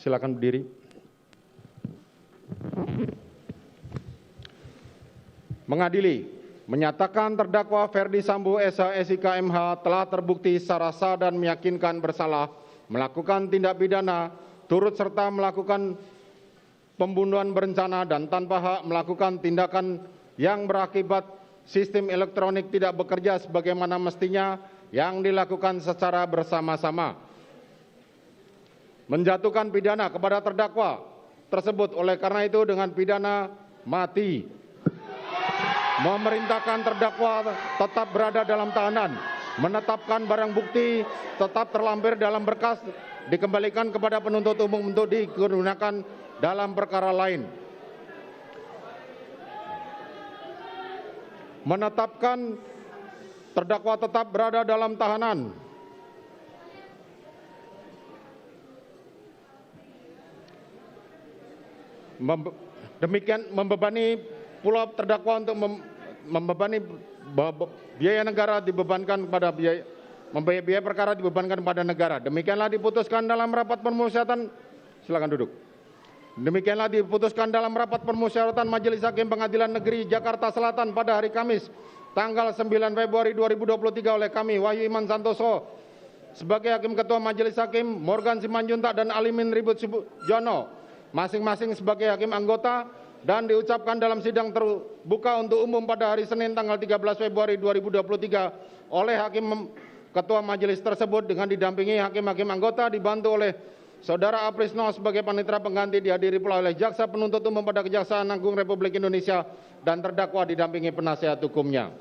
Silakan berdiri. Mengadili, menyatakan terdakwa Ferdi Sambo SH.SIK MH telah terbukti secara sah dan meyakinkan bersalah melakukan tindak pidana turut serta melakukan pembunuhan berencana dan tanpa hak melakukan tindakan yang berakibat sistem elektronik tidak bekerja sebagaimana mestinya yang dilakukan secara bersama-sama. Menjatuhkan pidana kepada terdakwa tersebut oleh karena itu dengan pidana mati. Memerintahkan terdakwa tetap berada dalam tahanan, menetapkan barang bukti tetap terlampir dalam berkas, dikembalikan kepada penuntut umum untuk digunakan dalam perkara lain. Menetapkan terdakwa tetap berada dalam tahanan. Demikian membebani pula terdakwa untuk membebani biaya negara dibebankan kepada biaya perkara dibebankan kepada negara. Demikianlah diputuskan dalam rapat permusyawaratan. Silakan duduk. Demikianlah diputuskan dalam rapat permusyawaratan Majelis Hakim Pengadilan Negeri Jakarta Selatan pada hari Kamis tanggal 9 Februari 2023 oleh kami Wahyu Iman Santoso sebagai Hakim Ketua Majelis Hakim, Morgan Simanjuntak dan Alimin Ribut Jono masing-masing sebagai hakim anggota, dan diucapkan dalam sidang terbuka untuk umum pada hari Senin tanggal 13 Februari 2023 oleh Hakim Ketua Majelis tersebut dengan didampingi hakim-hakim anggota dibantu oleh Saudara Aprisno sebagai panitera pengganti, dihadiri pula oleh Jaksa Penuntut Umum pada Kejaksaan Agung Republik Indonesia dan terdakwa didampingi penasihat hukumnya.